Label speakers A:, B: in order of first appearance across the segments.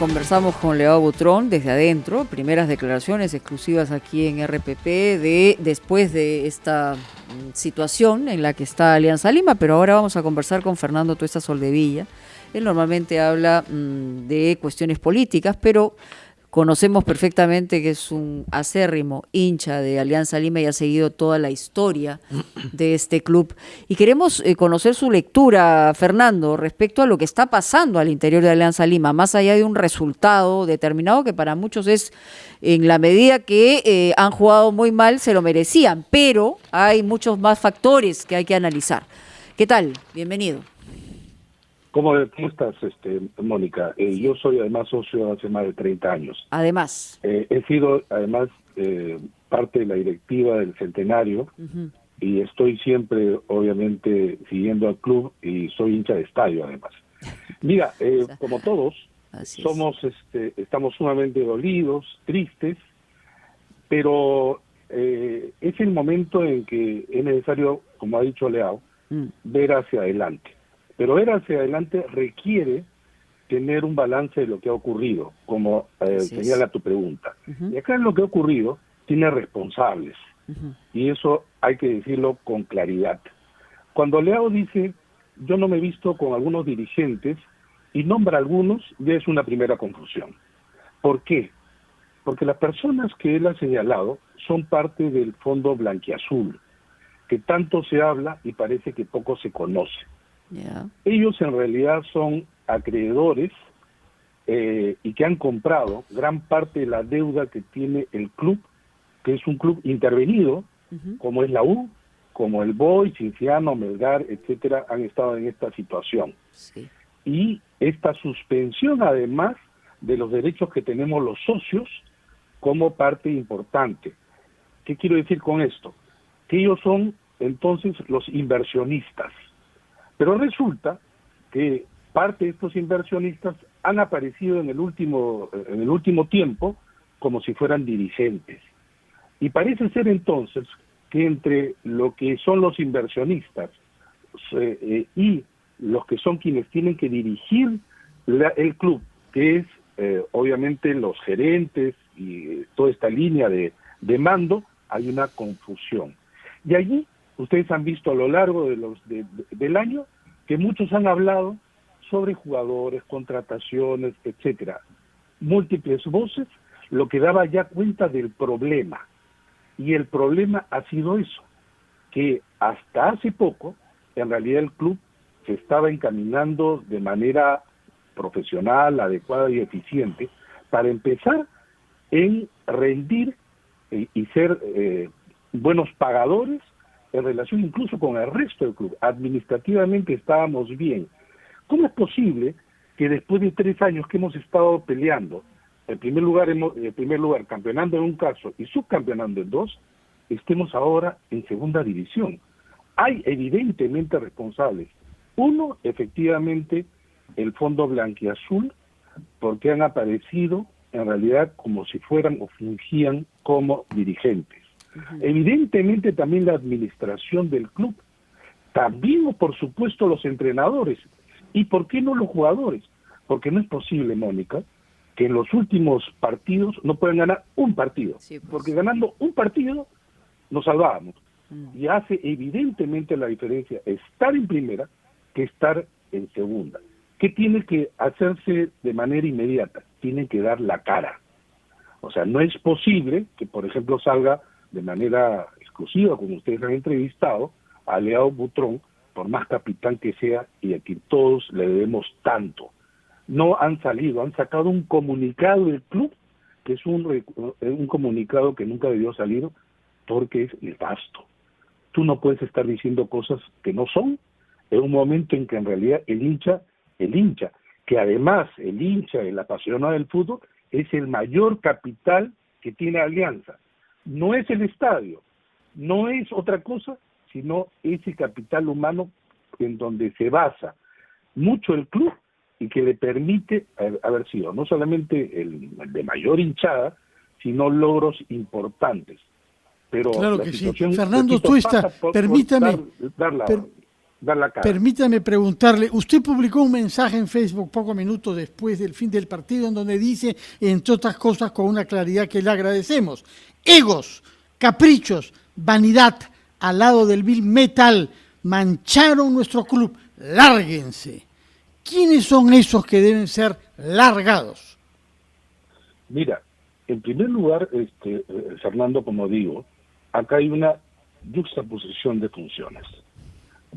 A: conversamos con Leao Butrón desde adentro, primeras declaraciones exclusivas aquí en RPP después de esta situación en la que está Alianza Lima, pero ahora vamos a conversar con Fernando Tuesta Soldevilla. Él normalmente habla de cuestiones políticas, pero conocemos perfectamente que es un acérrimo hincha de Alianza Lima y ha seguido toda la historia de este club. Y queremos conocer su lectura, Fernando, respecto a lo que está pasando al interior de Alianza Lima, más allá de un resultado determinado que para muchos es, en la medida que han jugado muy mal, se lo merecían, pero hay muchos más factores que hay que analizar. ¿Qué tal? Bienvenido.
B: ¿Cómo estás, Mónica? Yo soy además socio hace más de 30 años.
A: Además.
B: He sido además parte de la directiva del Centenario y estoy siempre, obviamente, siguiendo al club y soy hincha de estadio además. Mira, como todos, estamos sumamente dolidos, tristes, pero es el momento en que es necesario, como ha dicho Leao, ver hacia adelante. Pero ver hacia adelante requiere tener un balance de lo que ha ocurrido, como señala tu pregunta. Y acá en lo que ha ocurrido tiene responsables, y eso hay que decirlo con claridad. Cuando Leao dice, yo no me he visto con algunos dirigentes, y nombra algunos, ya es una primera confusión. ¿Por qué? Porque las personas que él ha señalado son parte del fondo blanquiazul, que tanto se habla y parece que poco se conoce. Yeah. Ellos en realidad son acreedores y que han comprado gran parte de la deuda que tiene el club, que es un club intervenido, como es la U, como el Boy, Cinciano, Melgar, etcétera, han estado en esta situación. Sí. Y esta suspensión, además de los derechos que tenemos los socios, como parte importante. ¿Qué quiero decir con esto? Que ellos son entonces los inversionistas. Pero resulta que parte de estos inversionistas han aparecido en el último tiempo como si fueran dirigentes. Y parece ser entonces que entre lo que son los inversionistas y los que son quienes tienen que dirigir el club, que es obviamente los gerentes y toda esta línea de mando, hay una confusión. Y allí ustedes han visto a lo largo del año que muchos han hablado sobre jugadores, contrataciones, etcétera. Múltiples voces, lo que daba ya cuenta del problema. Y el problema ha sido eso, que hasta hace poco, en realidad el club se estaba encaminando de manera profesional, adecuada y eficiente, para empezar en rendir y ser buenos pagadores en relación incluso con el resto del club. Administrativamente estábamos bien. ¿Cómo es posible que después de 3 años que hemos estado peleando, en primer lugar campeonando en un caso y subcampeonando en 2, estemos ahora en segunda división? Hay evidentemente responsables. Uno, efectivamente, el fondo blanquiazul, porque han aparecido en realidad como si fueran o fungían como dirigentes. Evidentemente también la administración del club, también por supuesto los entrenadores, y ¿por qué no los jugadores? Porque no es posible, Mónica, que en los últimos partidos no puedan ganar un partido, porque ganando un partido nos salvábamos, y hace evidentemente la diferencia estar en primera que estar en segunda. ¿Qué tiene que hacerse de manera inmediata? Tienen que dar la cara. O sea, no es posible que, por ejemplo, salga de manera exclusiva, como ustedes han entrevistado, a Leao Butrón, por más capitán que sea, y a quien todos le debemos tanto. No han salido, han sacado un comunicado del club, que es un comunicado que nunca debió salir, porque es nefasto. Tú no puedes estar diciendo cosas que no son, en un momento en que en realidad el hincha, que además el hincha, el apasionado del fútbol, es el mayor capital que tiene Alianza. No es el estadio, no es otra cosa, sino ese capital humano en donde se basa mucho el club y que le permite haber sido no solamente el de mayor hinchada, sino logros importantes. Pero
C: claro que sí. Fernando Tuesta, permítame,
B: dar la cara.
C: Permítame preguntarle, usted publicó un mensaje en Facebook pocos minutos después del fin del partido en donde dice, entre otras cosas, con una claridad que le agradecemos: egos, caprichos, vanidad, al lado del vil metal, mancharon nuestro club, lárguense. ¿Quiénes son esos que deben ser largados?
B: Mira, en primer lugar, Fernando, como digo, acá hay una yuxtaposición de funciones.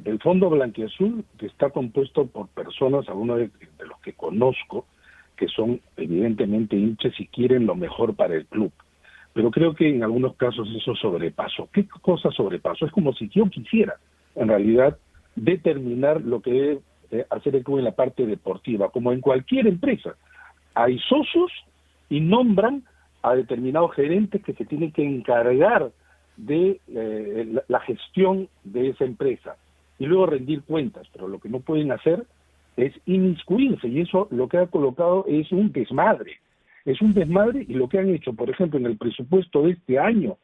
B: El Fondo Blanquiazul, que está compuesto por personas, algunos de los que conozco, que son evidentemente hinchas y quieren lo mejor para el club. Pero creo que en algunos casos eso sobrepasó. ¿Qué cosa sobrepasó? Es como si yo quisiera, en realidad, determinar lo que debe hacer el club en la parte deportiva, como en cualquier empresa. Hay socios y nombran a determinados gerentes que se tienen que encargar de la gestión de esa empresa y luego rendir cuentas, pero lo que no pueden hacer es inmiscuirse, y eso lo que ha colocado es un desmadre. Es un desmadre, y lo que han hecho, por ejemplo, en el presupuesto de este año,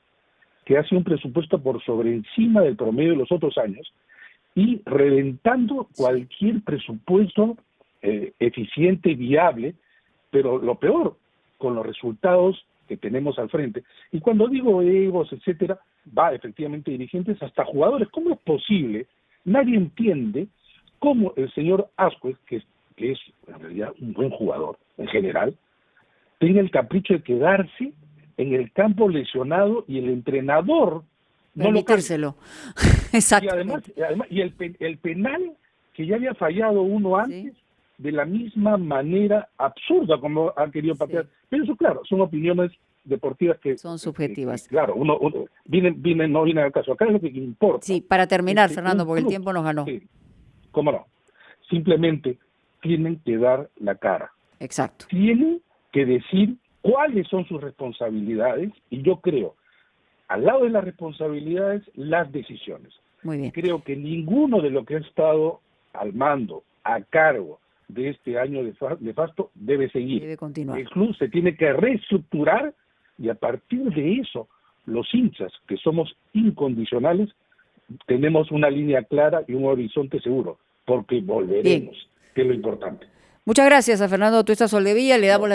B: que hace un presupuesto por sobre encima del promedio de los otros años, y reventando cualquier presupuesto eficiente y viable, pero lo peor, con los resultados que tenemos al frente. Y cuando digo egos, etcétera, va efectivamente dirigentes hasta jugadores. ¿Cómo es posible? Nadie entiende cómo el señor Ascuez, que es en realidad un buen jugador en general, tiene el capricho de quedarse en el campo lesionado y el entrenador no lo
A: permitírselo. Exacto.
B: Y además el penal que ya había fallado uno antes, de la misma manera absurda como ha querido patear. Pero eso, claro, son opiniones deportivas que
A: son subjetivas.
B: Claro, uno no viene al caso. Acá es lo que importa.
A: Sí, para terminar, Fernando, porque el tiempo nos ganó.
B: Sí, cómo no. Simplemente tienen que dar la cara.
A: Exacto.
B: Tienen que decir cuáles son sus responsabilidades, y yo creo, al lado de las responsabilidades, las decisiones.
A: Muy bien.
B: Creo que ninguno de los que ha estado al mando, a cargo de este año de Fasto, debe seguir.
A: Debe continuar.
B: El club se tiene que reestructurar, y a partir de eso, los hinchas, que somos incondicionales, tenemos una línea clara y un horizonte seguro, porque volveremos, que es lo importante.
A: Muchas gracias a Fernando Tuesta Soldevilla. Le damos la